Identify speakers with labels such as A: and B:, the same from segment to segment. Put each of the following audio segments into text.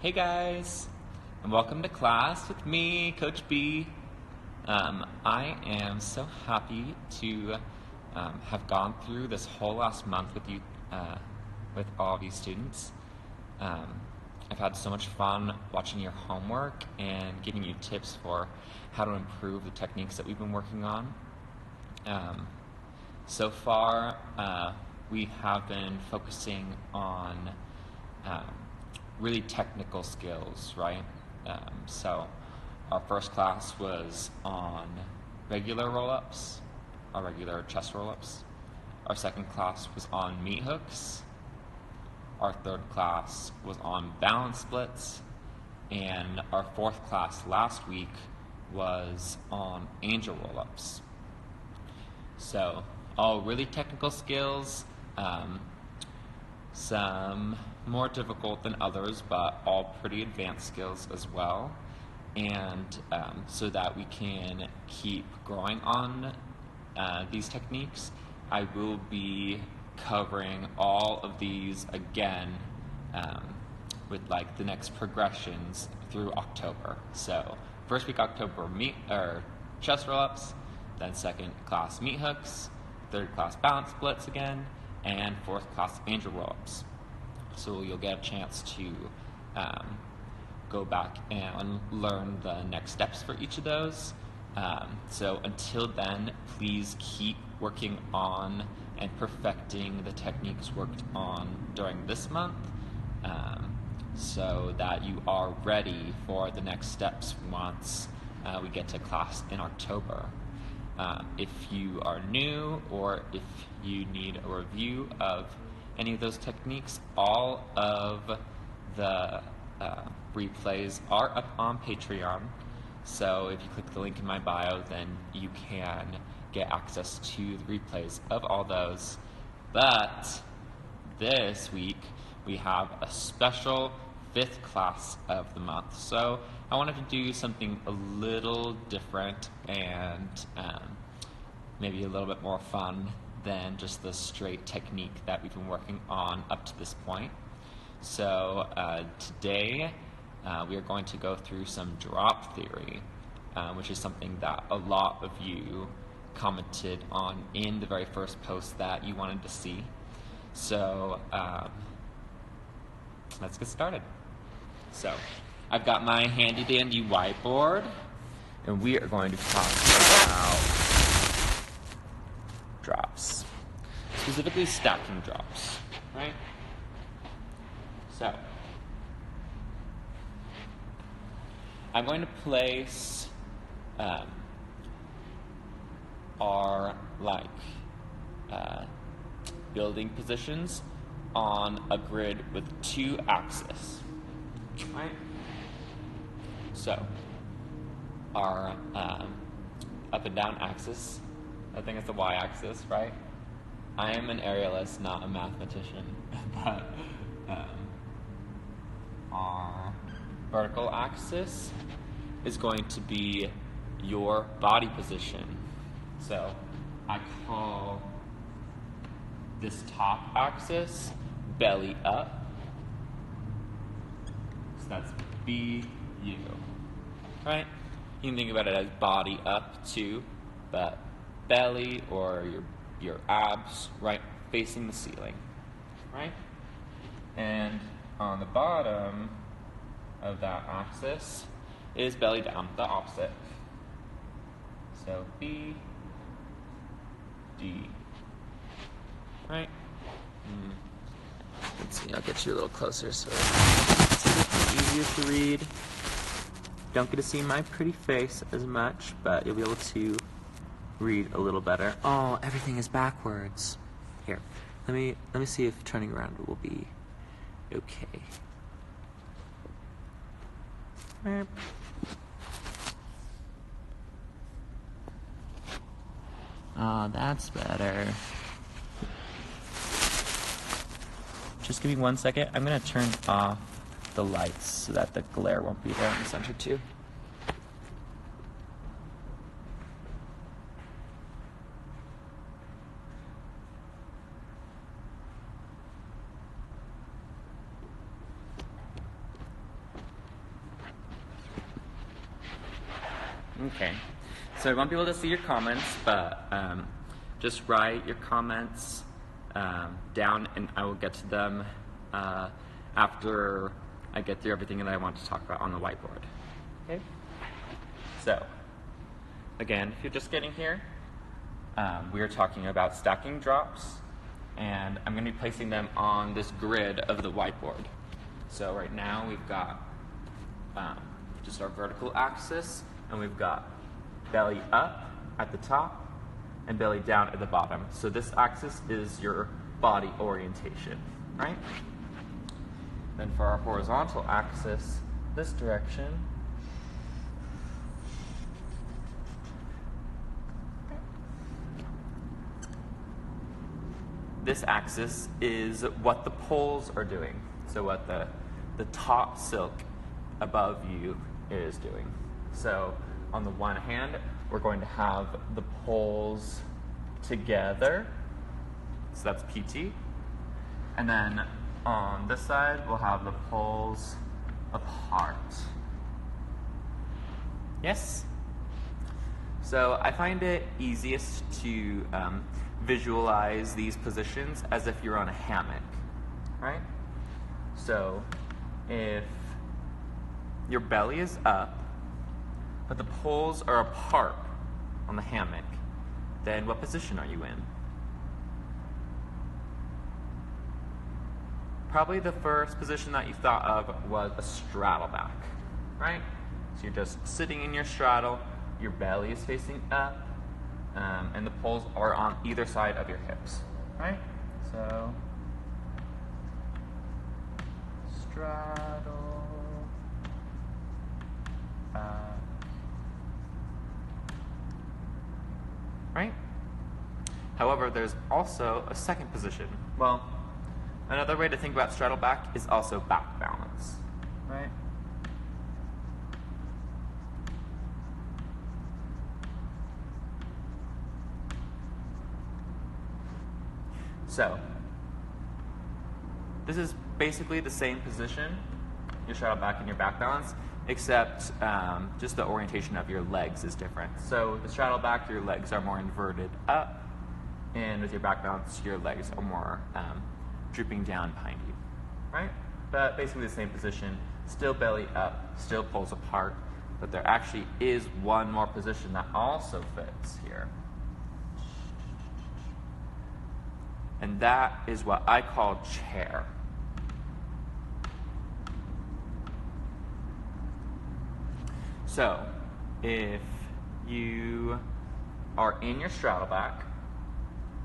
A: Hey guys, and welcome to class with me, Coach B. I am so happy to have gone through this whole last month with you, with all of you students. I've had so much fun watching your homework and giving you tips for how to improve the techniques that we've been working on. So far, we have been focusing on really technical skills, right? So our first class was on regular roll-ups, our regular chest roll-ups. Our second class was on meat hooks. Our third class was on balance splits. And our fourth class last week was on angel roll-ups. So all really technical skills, some more difficult than others, but all pretty advanced skills as well. And so that we can keep growing on these techniques, I will be covering all of these again with like the next progressions through October. So first week October chest roll-ups, then second class meat hooks, third class balance splits again, and fourth class angel roll-ups. So you'll get a chance to go back and learn the next steps for each of those. So until then, please keep working on and perfecting the techniques worked on during this month so that you are ready for the next steps once we get to class in October. If you are new or if you need a review of any of those techniques, all of the replays are up on Patreon. So if you click the link in my bio, then you can get access to the replays of all those. But this week we have a special fifth class of the month. So I wanted to do something a little different and maybe a little bit more fun than just the straight technique that we've been working on up to this point. So today we are going to go through some drop theory, which is something that a lot of you commented on in the very first post that you wanted to see. So let's get started. So I've got my handy dandy whiteboard, and we are going to talk about drops, specifically stacking drops, right? So I'm going to place our building positions on a grid with two axes, right? So our up and down axis, I think it's the y-axis, right? I am an aerialist, not a mathematician, but our vertical axis is going to be your body position. So I call this top axis belly up. So that's BU, right? You can think about it as body up too, but belly or your abs, right, facing the ceiling, right? And on the bottom of that axis is belly down, the opposite. So B, D, right? Let's see, I'll get you a little closer so it's easier to read. Don't get to see my pretty face as much, but you'll be able to read a little better. Oh, everything is backwards. Here, let me see if turning around will be okay. Oh, that's better. Just give me 1 second. I'm gonna turn off the lights so that the glare won't be there in the center too. Okay, so I won't be able to see your comments, but just write your comments down and I will get to them after I get through everything that I want to talk about on the whiteboard. Okay? So, again, if you're just getting here, we are talking about stacking drops, and I'm going to be placing them on this grid of the whiteboard. So right now we've got just our vertical axis, and we've got belly up at the top and belly down at the bottom. So this axis is your body orientation, right? Then for our horizontal axis, this direction, this axis is what the poles are doing. So what the top silk above you is doing. So on the one hand, we're going to have the poles together. So that's PT. And then on this side, we'll have the poles apart. Yes? So I find it easiest to visualize these positions as if you're on a hammock, right? So if your belly is up, but the poles are apart on the hammock, then what position are you in? Probably the first position that you thought of was a straddle-back, right? So you're just sitting in your straddle, your belly is facing up, and the poles are on either side of your hips, right? So, straddle, back, right? However, there's also a second position. Well, another way to think about straddle back is also back balance, right? So, this is basically the same position, your straddle back and your back balance, except just the orientation of your legs is different. So the straddle back, your legs are more inverted up, and with your back balance, your legs are more drooping down behind you, right? But basically the same position, still belly up, still poles apart, but there actually is one more position that also fits here. And that is what I call chair. So, if you are in your straddle back,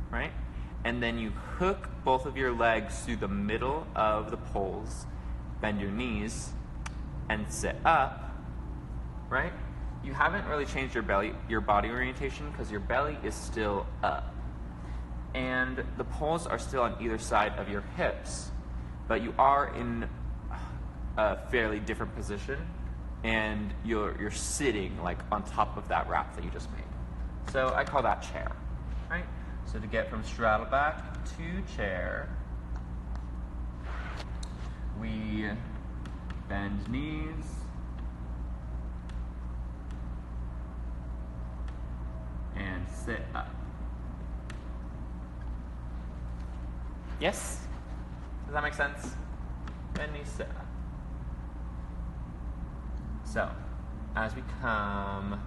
A: right, and then you hook both of your legs through the middle of the poles, bend your knees, and sit up, right, you haven't really changed your body orientation because your belly is still up. And the poles are still on either side of your hips, but you are in a fairly different position, and you're sitting like on top of that wrap that you just made. So I call that chair, right? So to get from straddle back to chair, we bend knees, and sit up. Yes? Does that make sense? Bend knees, sit up. So, as we come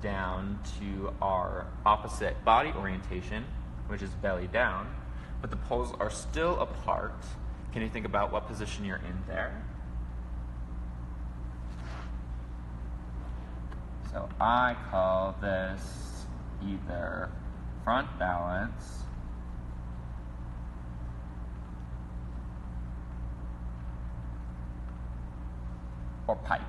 A: down to our opposite body orientation, which is belly down, but the poles are still apart, can you think about what position you're in there? So I call this either front balance or pike.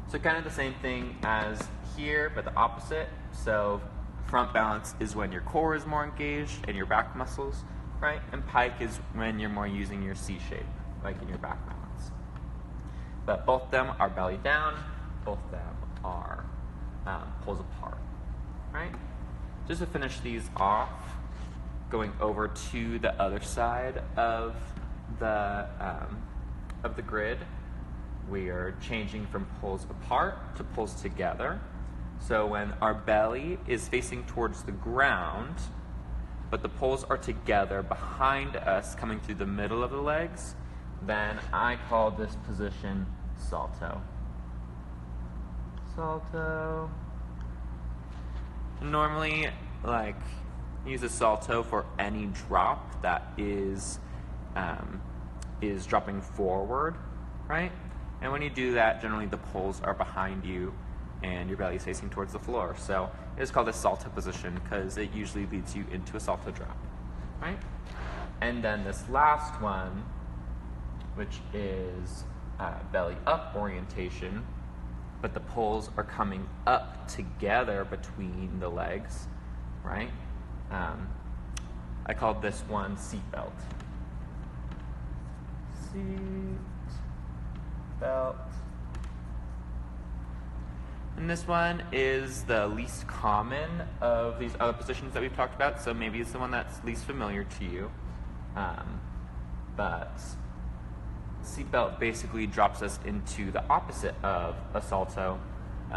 A: So kind of the same thing as here, but the opposite. So front balance is when your core is more engaged and your back muscles, right? And pike is when you're more using your C shape, like in your back balance. But both of them are belly down, both of them are pulls apart, right? Just to finish these off, going over to the other side of of the grid, we are changing from poles apart to poles together. So when our belly is facing towards the ground, but the poles are together behind us, coming through the middle of the legs, then I call this position salto. Salto. Normally, use a salto for any drop that is dropping forward, right? And when you do that, generally the poles are behind you and your belly is facing towards the floor. So it is called a salto position because it usually leads you into a salto drop, right? And then this last one, which is belly up orientation, but the poles are coming up together between the legs, right? I called this one seatbelt. Seatbelt. And this one is the least common of these other positions that we've talked about, so maybe it's the one that's least familiar to you. But seatbelt basically drops us into the opposite of a salto,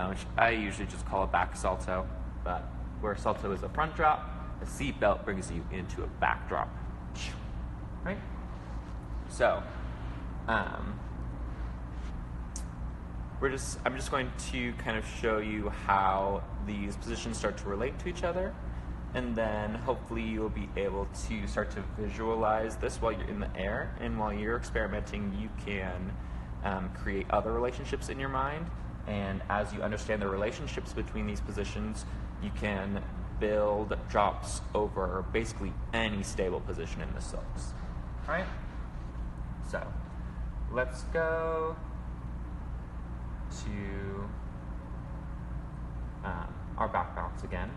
A: which I usually just call a back salto, but where salto is a front drop, a seatbelt brings you into a back drop, right? So, I'm just going to kind of show you how these positions start to relate to each other, and then hopefully you'll be able to start to visualize this while you're in the air, and while you're experimenting, you can create other relationships in your mind, and as you understand the relationships between these positions, you can build drops over basically any stable position in the silks. All right? So, let's go to our back bounce again,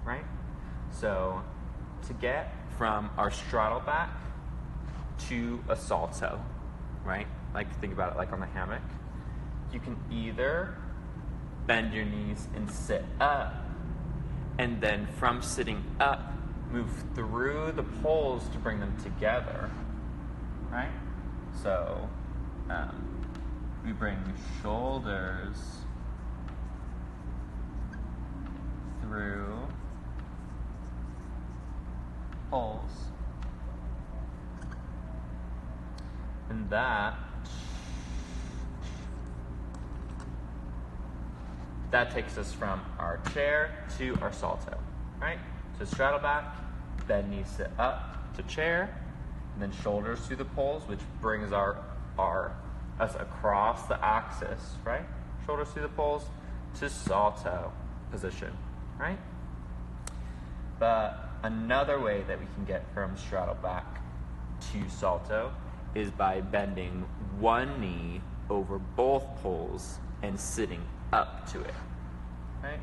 A: right? So to get from our straddle back to a salto, right? Think about it like on the hammock. You can either bend your knees and sit up, and then from sitting up, move through the poles to bring them together, right? So we bring shoulders through poles, and that takes us from our chair to our salto, right? So straddle back, bend knees, sit up to chair, and then shoulders through the poles, which brings us across the axis, right? Shoulders through the poles to salto position, right? But another way that we can get from straddle back to salto is by bending one knee over both poles and sitting up to it, right?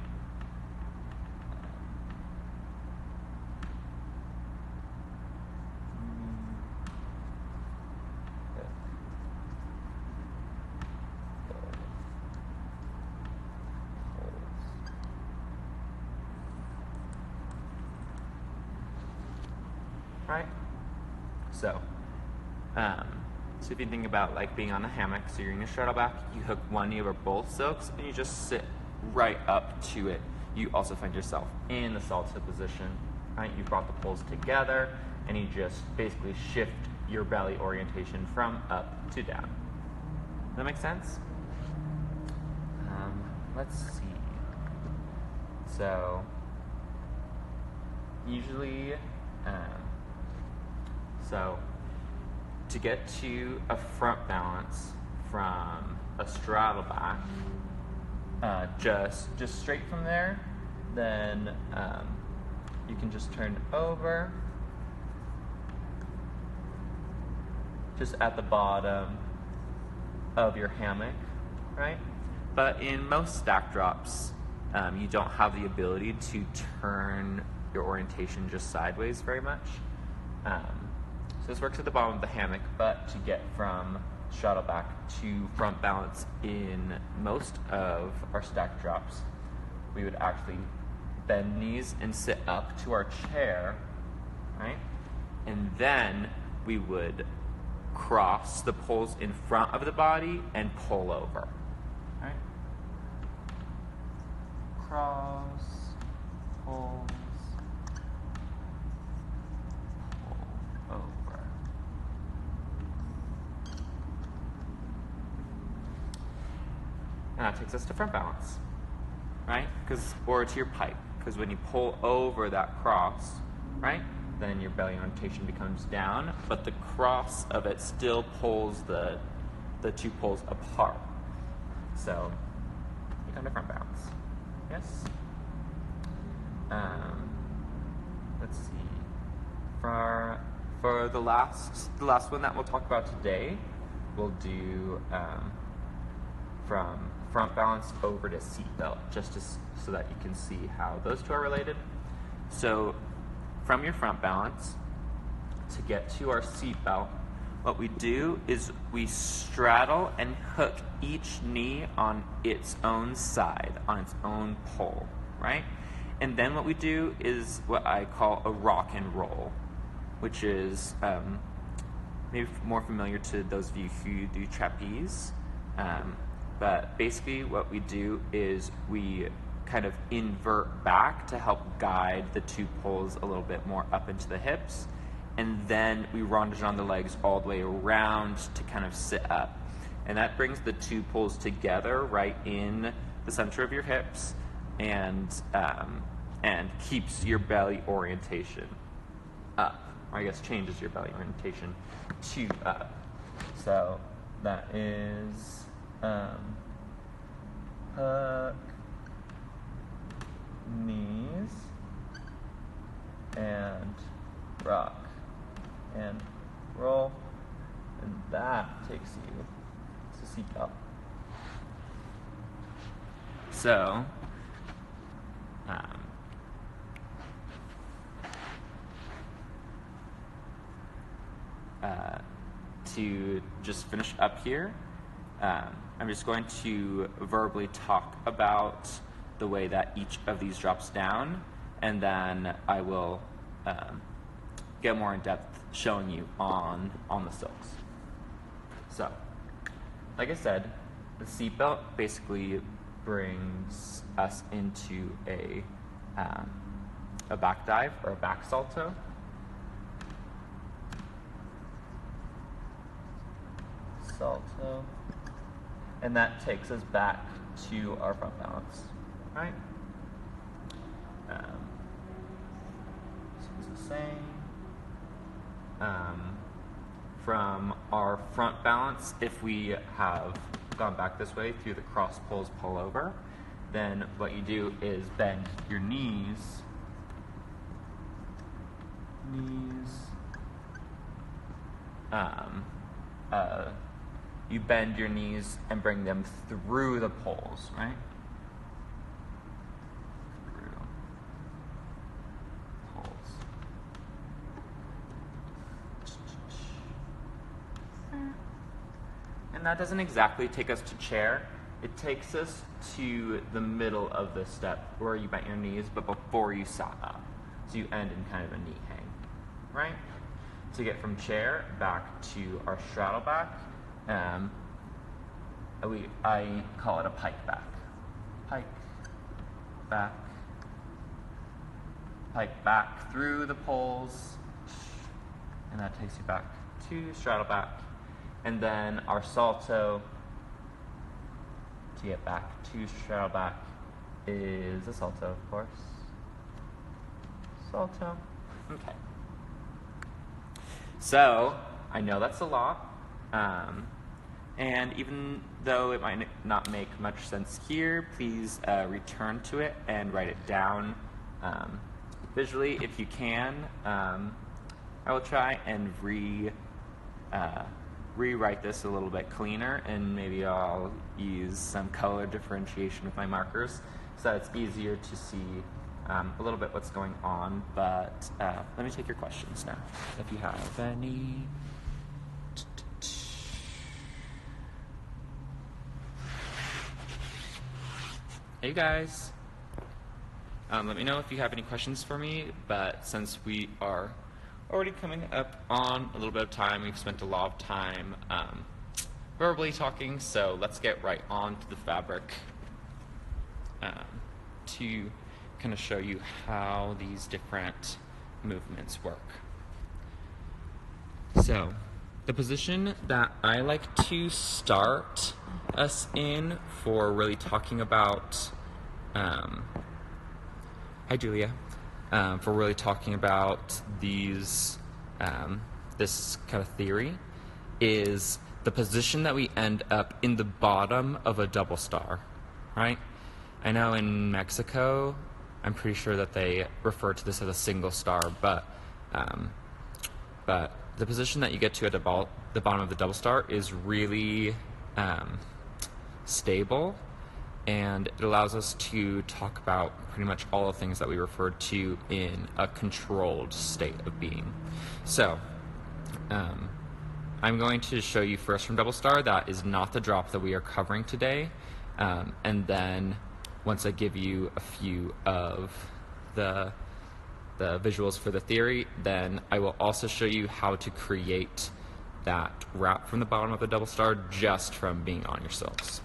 A: Right? So if you think about being on a hammock, so you're in your straddle back, you hook one knee over both silks, and you just sit right up to it. You also find yourself in the salto position, right? You brought the poles together, and you just basically shift your belly orientation from up to down. Does that make sense? Let's see. So, usually, to get to a front balance from a straddle back, just straight from there, then you can just turn over, just at the bottom of your hammock, right? But in most stack drops, you don't have the ability to turn your orientation just sideways very much. So this works at the bottom of the hammock, but to get from straddle back to front balance in most of our stack drops, we would actually bend knees and sit up to our chair, right? And then we would cross the poles in front of the body and pull over. All right? Cross, pulls, pull over. And that takes us to front balance, right? Or to your pike, because when you pull over that cross, right, then your belly orientation becomes down, but the cross of it still pulls the two poles apart. So you come to front balance. Yes? Let's see. For the last one that we'll talk about today, we'll do from front balance over to seatbelt, so that you can see how those two are related. So from your front balance, to get to our seatbelt, what we do is we straddle and hook each knee on its own side, on its own pole, right? And then what we do is what I call a rock and roll, which is maybe more familiar to those of you who do trapeze. But basically what we do is we kind of invert back to help guide the two poles a little bit more up into the hips, and then we rondage on the legs all the way around to kind of sit up. And that brings the two poles together right in the center of your hips and keeps your belly orientation up, or I guess changes your belly orientation to up. So that is hook, knees, and rock, and roll, and that takes you to seatbelt. So, to just finish up here, I'm just going to verbally talk about the way that each of these drops down, and then I will get more in depth showing you on the silks. So, like I said, the seatbelt basically brings us into a back dive or a back salto. Salto, and that takes us back to our front balance, right? This is the same. From our front balance, if we have gone back this way through the cross pulls pull over, then what you do is bend your knees, you bend your knees and bring them through the poles, right? Through poles. And that doesn't exactly take us to chair. It takes us to the middle of the step where you bent your knees, but before you sat up. So you end in kind of a knee hang, right? To get from chair back to our straddle back, I call it a pike back. Pike back through the poles, and that takes you back to straddle back. And then our salto to get back to straddle back is a salto, of course. Salto. Okay. So, I know that's a lot, and even though it might not make much sense here, please return to it and write it down visually if you can. I will try and rewrite this a little bit cleaner, and maybe I'll use some color differentiation with my markers so that it's easier to see a little bit what's going on. But let me take your questions now, if you have any. Hey guys, let me know if you have any questions for me, but since we are already coming up on a little bit of time. We've spent a lot of time verbally talking, so let's get right on to the fabric to kind of show you how these different movements work. So, the position that I like to start us in for really talking about, hi Julia, for really talking about these, this kind of theory is the position that we end up in the bottom of a double star, right? I know in Mexico, I'm pretty sure that they refer to this as a single star, but the position that you get to at the bottom of the double star is really stable, and it allows us to talk about pretty much all the things that we referred to in a controlled state of being. So, I'm going to show you first from double star. That is not the drop that we are covering today, and then once I give you a few of the visuals for the theory, then I will also show you how to create that wrap from the bottom of the double star just from being on your silks.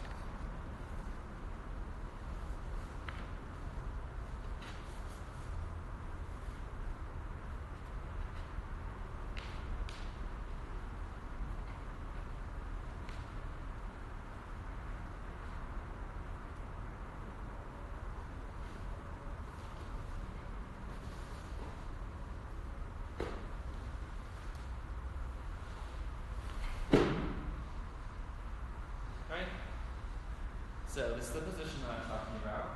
A: So this is the position that I'm talking about.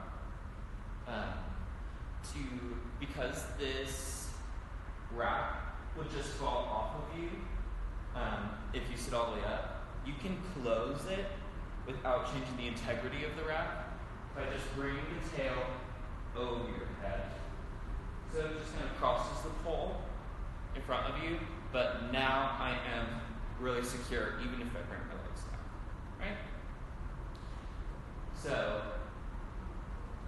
A: Because this wrap would just fall off of you if you sit all the way up, you can close it without changing the integrity of the wrap by just bringing the tail over your head. So it just kind of crosses the pole in front of you, but now I am really secure even if I bring my legs down, right? So,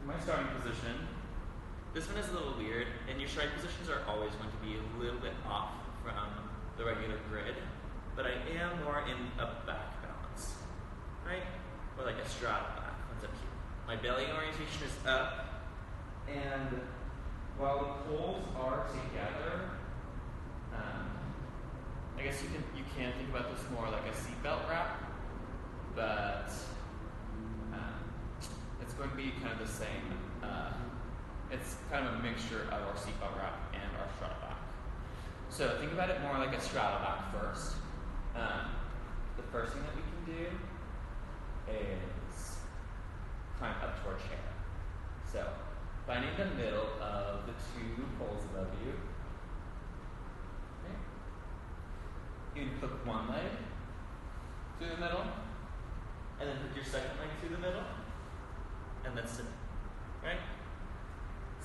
A: my starting position, this one is a little weird, and your strike positions are always going to be a little bit off from the regular grid, but I am more in a back balance, right? Or like a straddle-back, one's up here. My belly orientation is up, and while the poles are together, I guess you can think about this more like a seatbelt wrap, but it's going to be kind of the same. It's kind of a mixture of our seatbelt wrap and our straddle-back. So think about it more like a straddle-back first. The first thing that we can do is climb up to our chair. So finding the middle of the two poles above you. Okay. You can hook one leg through the middle, and then hook your second leg through the middle, and then sit, right?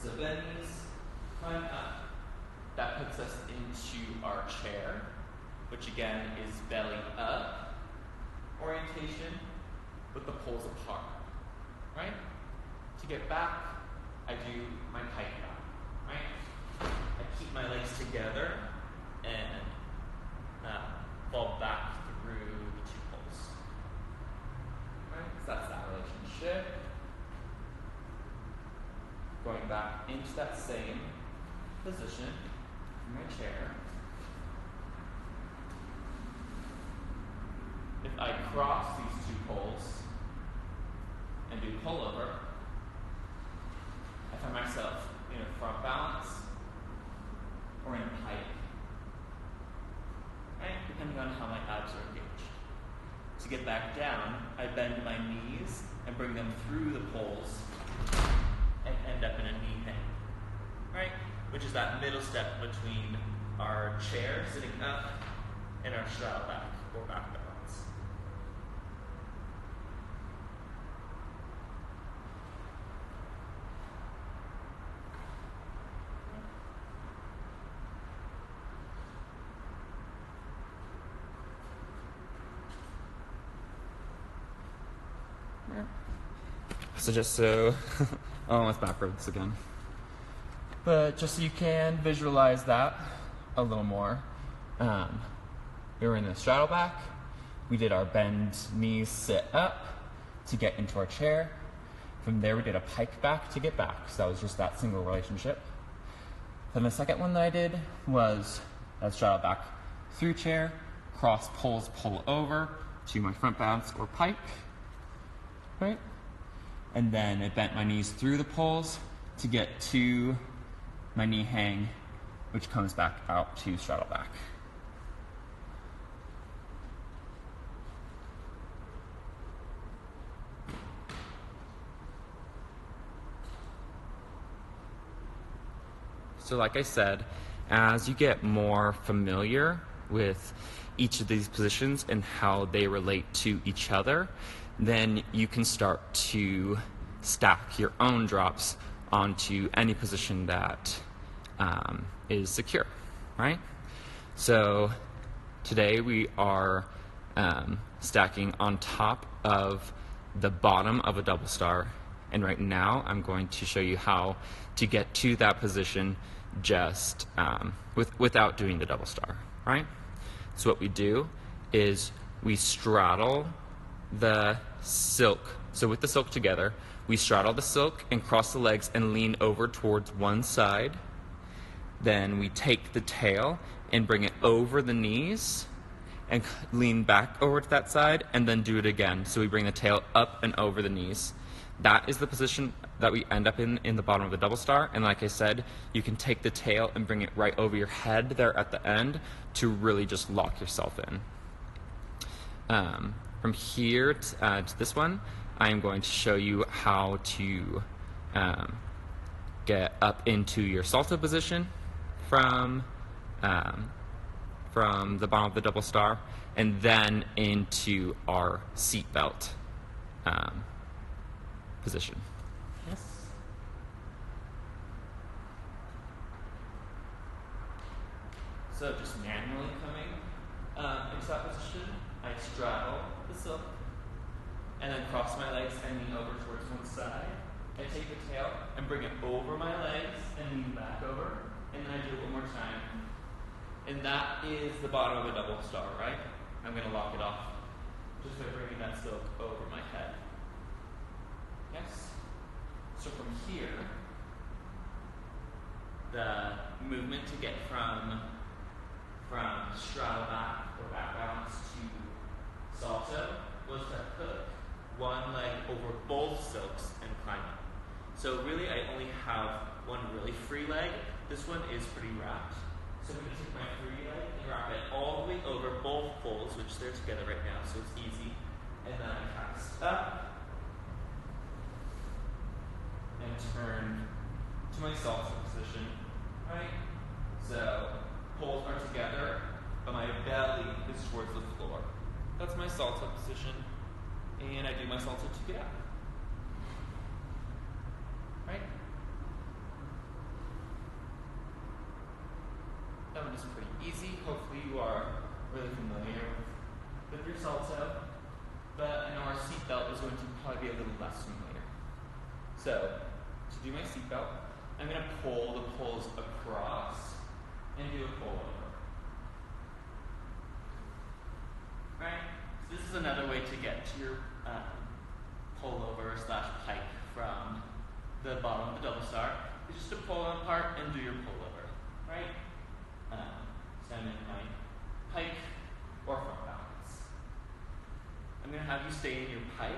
A: So bend knees, climb up. That puts us into our chair, which again is belly up orientation with the poles apart, right? To get back, I do my pike back, right? I keep my legs together and fall back through the two poles, right? So that's that relationship. Going back into that same position in my chair. If I cross these two poles and do pullover, I find myself in a front balance or in a pike, right? Depending on how my abs are engaged. To get back down, I bend my knees and bring them through the poles and end up in a knee hang, right? Which is that middle step between our chair sitting up and our straddle back or back balance. So oh, it's backwards again. But just so you can visualize that,
B: a little more. We were in the straddle-back. We did our bend knees, sit up to get into our chair. From there, we did a pike back to get back. So that was just that single relationship. Then the second one that I did was a straddle-back through chair, cross poles, pull over to my front bounce or pike, right? And then I bent my knees through the poles to get to my knee hang, which comes back out to straddle back.
A: So like I said, as you get more familiar with each of these positions and how they relate to each other, then you can start to stack your own drops onto any position that is secure, right? So today we are stacking on top of the bottom of a double star, and right now I'm going to show you how to get to that position just without doing the double star, right? So what we do is we straddle the silk. So with the silk together, we straddle the silk and cross the legs and lean over towards one side. Then we take the tail and bring it over the knees and lean back over to that side, and then do it again. So we bring the tail up and over the knees. That is the position that we end up in the bottom of the double star. And like I said, you can take the tail and bring it right over your head there at the end to really just lock yourself in. From here to this one, I'm going to show you how to get up into your salto position from the bottom of the double star, and then into our seatbelt position.
B: Yes.
A: So just manually coming into that position, I straddle the silk, and then cross my legs and lean over towards one side. I take the tail and bring it over my legs and lean back over, and then I do it one more time. And that is the bottom of a double star, right? I'm going to lock it off just by bringing that silk over my head. Yes? So from here, the movement to get from straddle back or back balance to salto was to hook one leg over both silks and climb up. So really I only have one really free leg. This one is pretty wrapped. So I'm going to take my free leg and wrap it all the way over both poles, which they're together right now, so it's easy. And then I cast up and turn to my salto position, right? So poles are together, but my belly is towards the floor. That's my salto position, and I do my salto to get up. Right? That one is pretty easy. Hopefully you are really familiar with your salto, but I know our seatbelt is going to probably be a little less familiar. So, to do my seatbelt, I'm going to pull the poles across and do a pull over. Right? So this is another way to get to your pull over / pike from the bottom of the double star. Is just to pull them apart and do your pull over. Right? So I'm in my pike or front balance. I'm going to have you stay in your pike.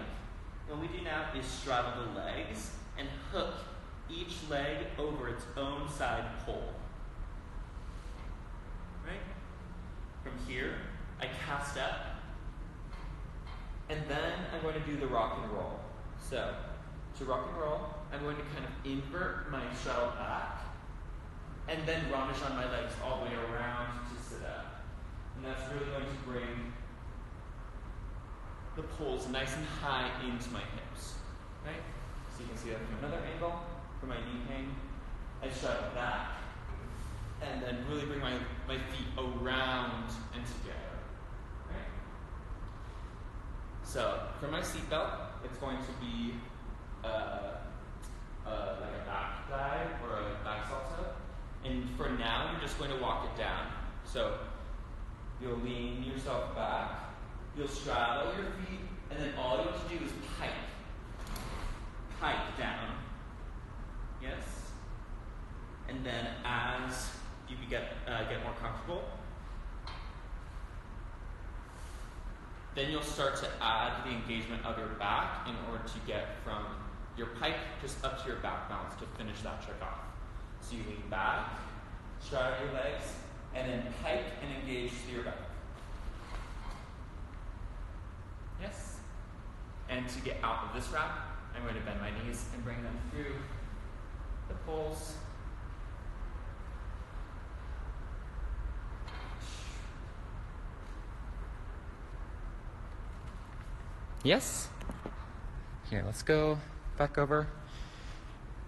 A: And what we do now is straddle the legs and hook each leg over its own side pole. Right? From here, I cast up, and then I'm going to do the rock and roll. So, to rock and roll, I'm going to kind of invert my straddle back, and then rummage on my legs all the way around to sit up. And that's really going to bring the poles nice and high into my hips. Right? So you can see that from another angle. For my knee hang, I straddle back, and then really bring my feet around and together. Right? So for my seatbelt, it's going to be like a back dive or a back salto. And for now, you're just going to walk it down. So you'll lean yourself back, you'll straddle your feet, and then all you have to do is pike. Pike down. Yes? And then as you get more comfortable, then you'll start to add the engagement of your back in order to get from your pike just up to your back balance to finish that trick off. So you lean back, straddle your legs, and then pike and engage through your back. Yes? And to get out of this wrap, I'm going to bend my knees and bring them through the poles. Yes? Here, let's go back over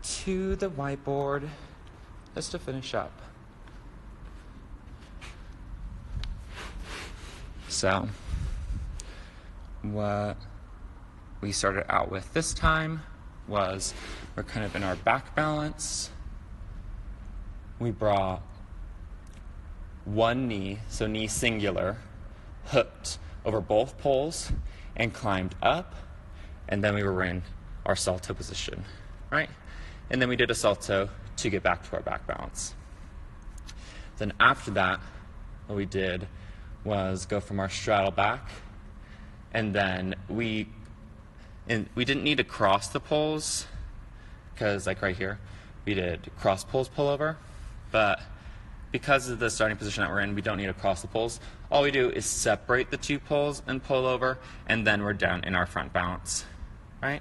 A: to the whiteboard just to finish up. So, what we started out with this time was we're kind of in our back balance. We brought one knee, so knee singular, hooked over both poles and climbed up, and then we were in our salto position, right? And then we did a salto to get back to our back balance. Then after that, what we did was go from our straddle back, and then we didn't need to cross the poles, because like right here, we did cross poles pull over, but because of the starting position that we're in, we don't need to cross the poles. All we do is separate the two poles and pull over, and then we're down in our front balance, right?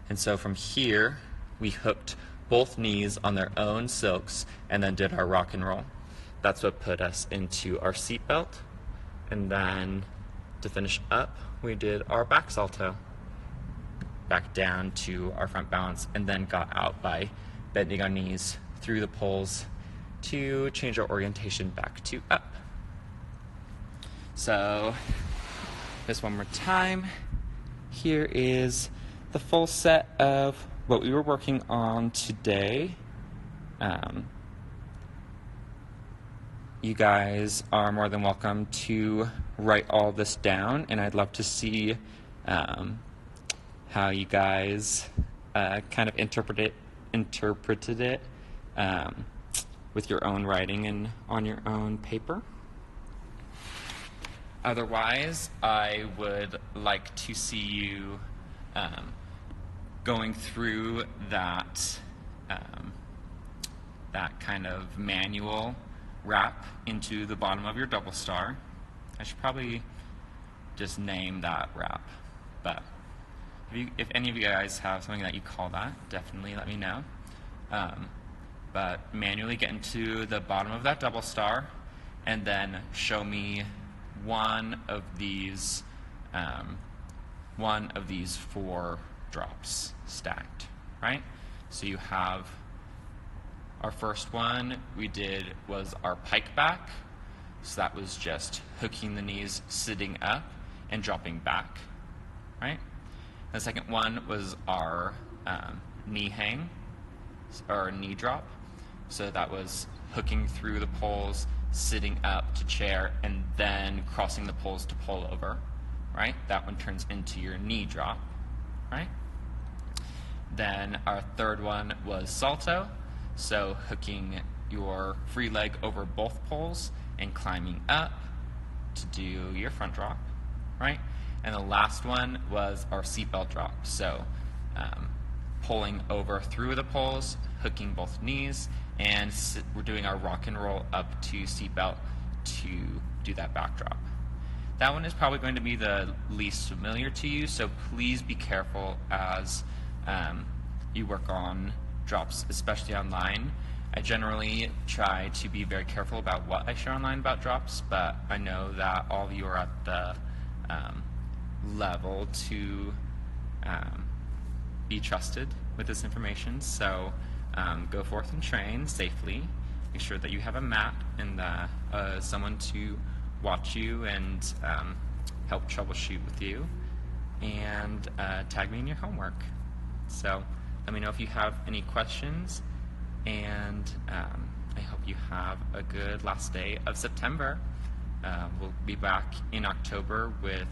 A: And so from here, we hooked both knees on their own silks and then did our rock and roll. That's what put us into our seatbelt. And then to finish up, we did our back salto. Back down to our front balance, and then got out by bending our knees through the poles to change our orientation back to up. So, just one more time. Here is the full set of what we were working on today. You guys are more than welcome to write all this down, and I'd love to see how you guys kind of interpreted it with your own writing and on your own paper. Otherwise, I would like to see you going through that kind of manual wrap into the bottom of your double star. I should probably just name that wrap, but if any of you guys have something that you call that, definitely let me know. But manually get into the bottom of that double star, and then show me one of these 4 drops stacked, right? So you have our first one we did was our pike back. So that was just hooking the knees, sitting up, and dropping back, right? The second one was our knee hang, or knee drop. So that was hooking through the poles, sitting up to chair, and then crossing the poles to pull over, right? That one turns into your knee drop, right? Then our third one was salto. So hooking your free leg over both poles and climbing up to do your front drop, right? And the last one was our seatbelt drop. So pulling over through the poles, hooking both knees, and we're doing our rock and roll up to seatbelt to do that back drop. That one is probably going to be the least familiar to you, so please be careful as you work on drops, especially online. I generally try to be very careful about what I share online about drops, but I know that all of you are at the level to be trusted with this information, so go forth and train safely. Make sure that you have a mat and someone to watch you and help troubleshoot with you, and tag me in your homework. So let me know if you have any questions, and I hope you have a good last day of September. We'll be back in October with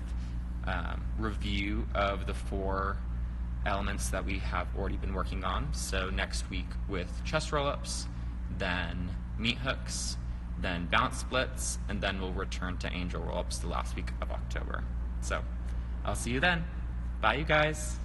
A: review of the 4 elements that we have already been working on. So next week with chest roll-ups, then meat hooks, then balance splits, and then we'll return to angel roll-ups the last week of October. So I'll see you then. Bye, you guys.